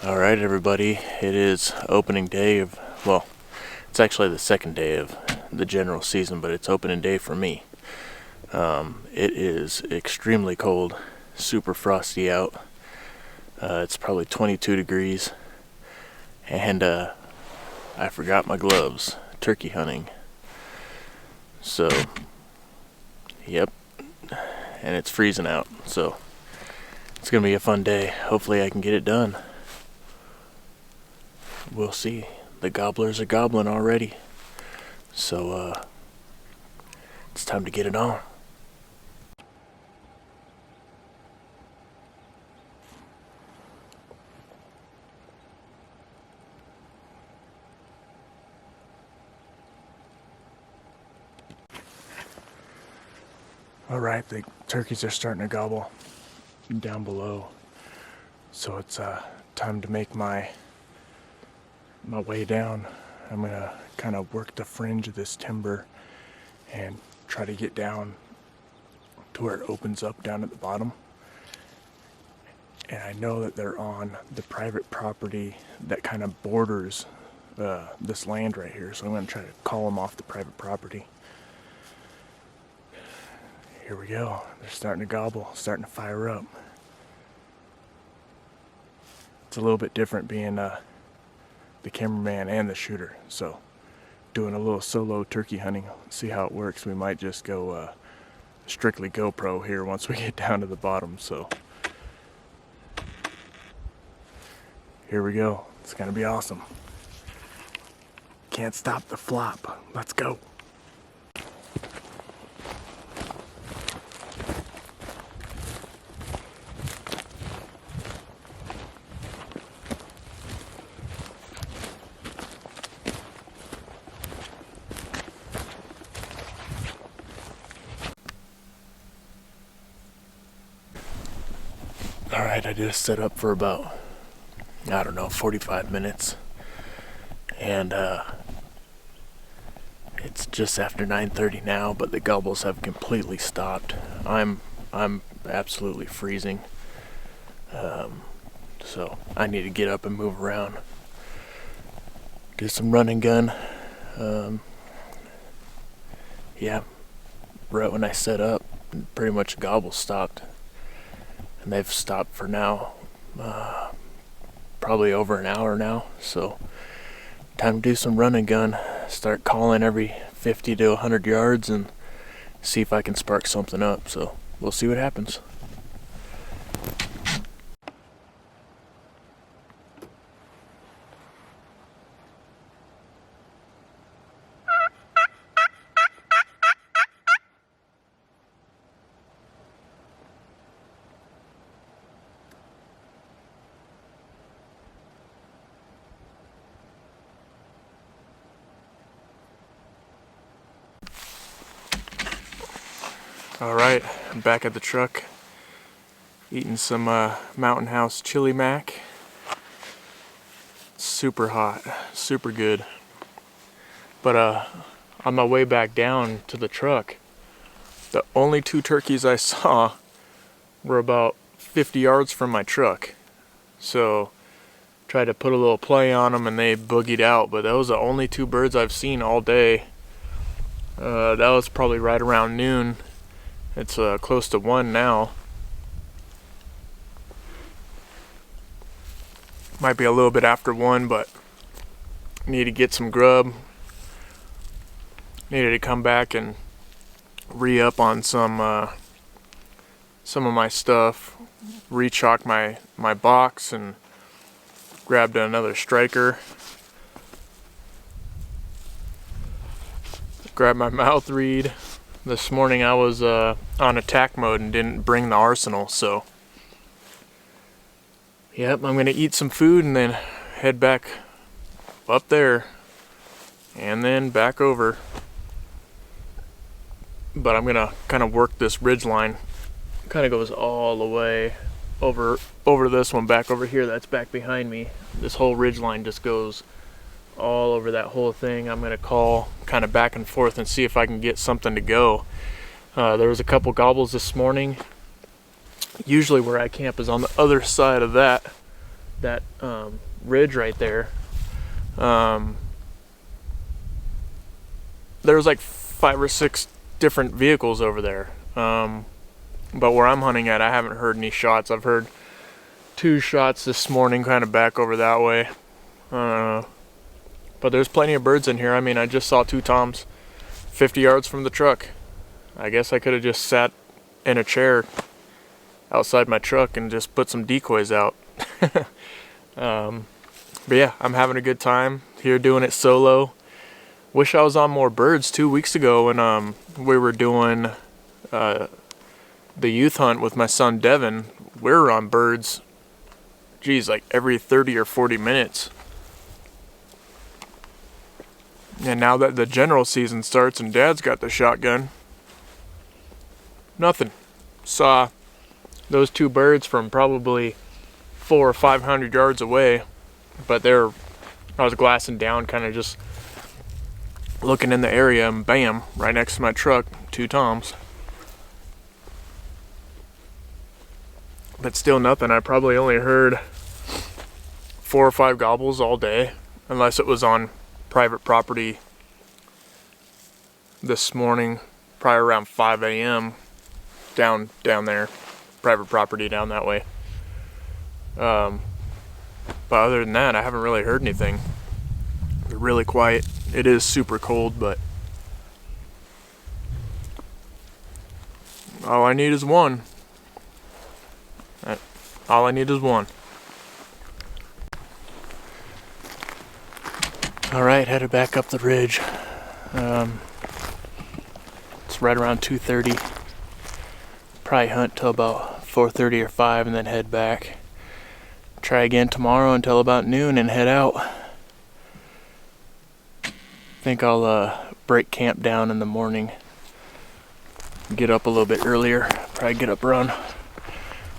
All right, everybody. It is opening day of, well, it's actually the second day of the general season, but it's opening day for me. It is extremely cold, super frosty out. It's probably 22 degrees, and I forgot my gloves turkey hunting. So, yep, and it's freezing out, so it's gonna be a fun day. Hopefully I can get it done. We'll see. The gobblers are gobbling already, so it's time to get it on. All right, the turkeys are starting to gobble down below, so it's time to make my way down. I'm gonna kind of work the fringe of this timber and try to get down to where it opens up down at the bottom. And I know that they're on the private property that kind of borders this land right here, so I'm gonna try to call them off the private property. Here we go. They're starting to gobble, starting to fire up. It's a little bit different being the cameraman and the shooter, so doing a little solo turkey hunting. See how it works. We might just go strictly GoPro here once we get down to the bottom. So here we go. It's gonna be awesome. Can't stop the flop. Let's go. Alright, I just set up for about, 45 minutes. And it's just after 9:30 now, but the gobbles have completely stopped. I'm absolutely freezing. So I need to get up and move around. Do some run and gun. Yeah, right when I set up, pretty much gobble stopped. And they've stopped for now, probably over an hour now. So time to do some run and gun. Start calling every 50 to 100 yards and see if I can spark something up. So we'll see what happens. Alright, I'm back at the truck, eating some Mountain House chili mac. Super hot, super good. But on my way back down to the truck, the only two turkeys I saw were about 50 yards from my truck. So tried to put a little play on them and they boogied out, but those are the only two birds I've seen all day. That was probably right around noon. It's close to 1 now. Might be a little bit after 1, but need to get some grub. Needed to come back and re-up on some of my stuff. Re-chalk my box and grabbed another striker. Grabbed my mouth reed. This morning I was on attack mode and didn't bring the arsenal, so yep, I'm gonna eat some food and then head back up there and then back over. But I'm gonna kind of work this ridge line. Kind of goes all the way over this one, back over here. That's back behind me. This whole ridge line just goes all over that whole thing. I'm gonna call kind of back and forth and see if I can get something to go. There was a couple gobbles this morning. Usually where I camp is on the other side of that that ridge right there, there was like 5 or 6 different vehicles over there. But where I'm hunting at, I haven't heard any shots. I've heard 2 shots this morning, kind of back over that way. But there's plenty of birds in here. I mean, I just saw 2 toms 50 yards from the truck. I guess I could have just sat in a chair outside my truck and just put some decoys out. But yeah, I'm having a good time here doing it solo. Wish I was on more birds. 2 weeks ago when we were doing the youth hunt with my son Devin, we were on birds, geez, like every 30 or 40 minutes. And now that the general season starts and Dad's got the shotgun, nothing. Saw those 2 birds from probably 400 or 500 yards away, but I was glassing down, kind of just looking in the area, and bam, right next to my truck, 2 toms. But still nothing. I probably only heard 4 or 5 gobbles all day, unless it was on private property this morning, probably around 5 a.m. down there, private property down that way. But other than that, I haven't really heard anything. They're really quiet. It is super cold, but all I need is one. All I need is one. Alright, headed back up the ridge. It's right around 2:30. Probably hunt till about 4:30 or 5 and then head back. Try again tomorrow until about noon and head out. Think I'll break camp down in the morning. Get up a little bit earlier. Probably get up around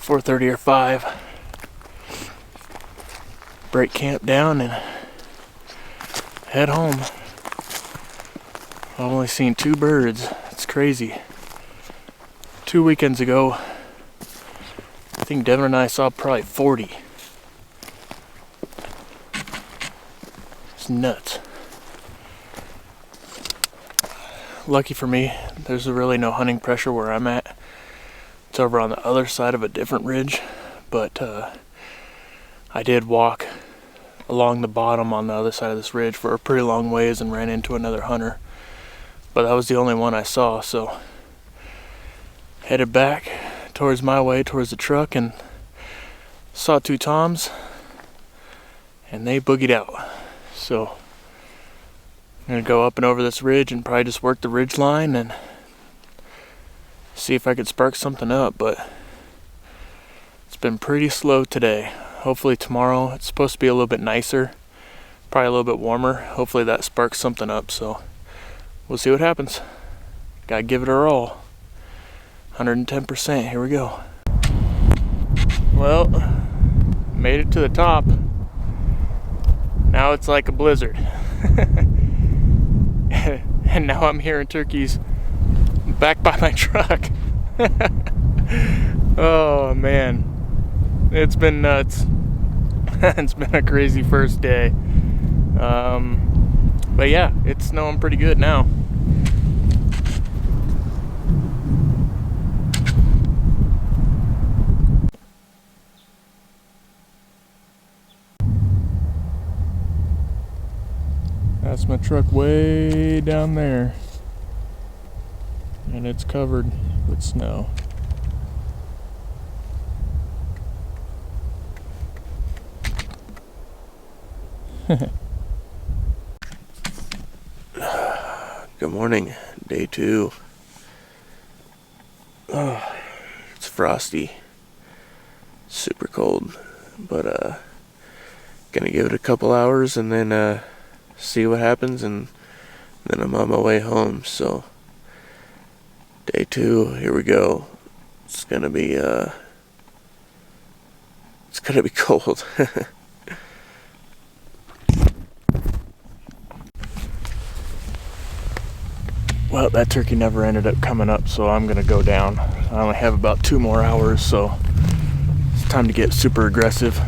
4:30 or 5. Break camp down and head home. I've only seen 2 birds. It's crazy. 2 weekends ago, I think Devin and I saw probably 40. It's nuts. Lucky for me, there's really no hunting pressure where I'm at. It's over on the other side of a different ridge, but I did walk along the bottom on the other side of this ridge for a pretty long ways and ran into another hunter. But that was the only one I saw, so headed back towards my way, towards the truck, and saw 2 toms, and they boogied out. So I'm gonna go up and over this ridge and probably just work the ridge line and see if I could spark something up, but it's been pretty slow today. Hopefully tomorrow it's supposed to be a little bit nicer, probably a little bit warmer. Hopefully that sparks something up, so we'll see what happens. Gotta give it our all. 110%, here we go. Well, made it to the top. Now it's like a blizzard. And now I'm hearing turkeys back by my truck. Oh man, it's been nuts. It's been a crazy first day. But yeah, it's snowing pretty good now. That's my truck way down there, and it's covered with snow. Good morning, day 2. Oh, it's frosty, super cold, but gonna give it a couple hours and then see what happens, and then I'm on my way home. So day 2, here we go. It's gonna be cold. Well, that turkey never ended up coming up, so I'm gonna go down. I only have about 2 more hours, so it's time to get super aggressive.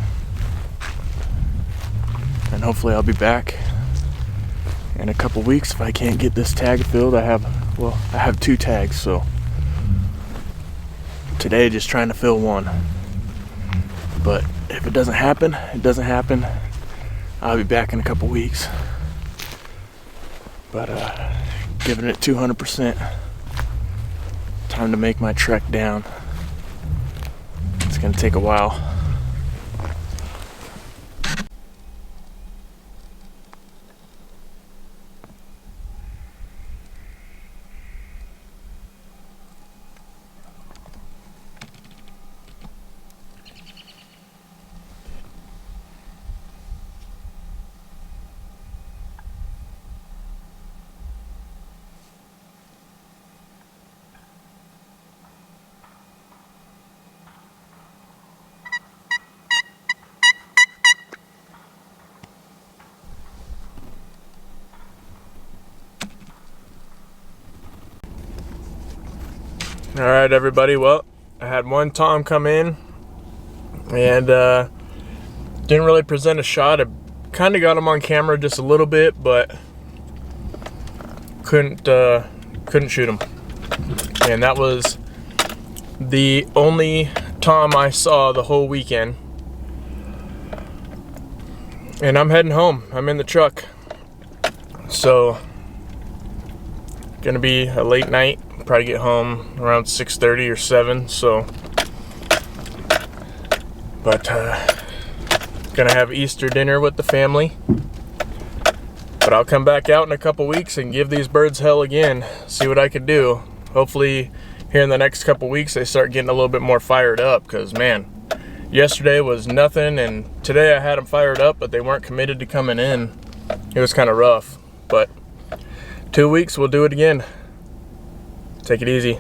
and hopefully I'll be back in a couple weeks if I can't get this tag filled. I have 2 tags, so today just trying to fill one. But if it doesn't happen, it doesn't happen. I'll be back in a couple weeks. But giving it 200%. Time to make my trek down. It's gonna take a while. All right, everybody. Well, I had one tom come in and didn't really present a shot. I kind of got him on camera just a little bit, but couldn't shoot him. And that was the only tom I saw the whole weekend. And I'm heading home. I'm in the truck. So, gonna be a late night. Probably get home around 6:30 or 7. So, but gonna have Easter dinner with the family. But I'll come back out in a couple weeks and give these birds hell again. See what I can do. Hopefully, here in the next couple weeks, they start getting a little bit more fired up. Cause man, yesterday was nothing, and today I had them fired up, but they weren't committed to coming in. It was kind of rough. But 2 weeks, we'll do it again. Take it easy.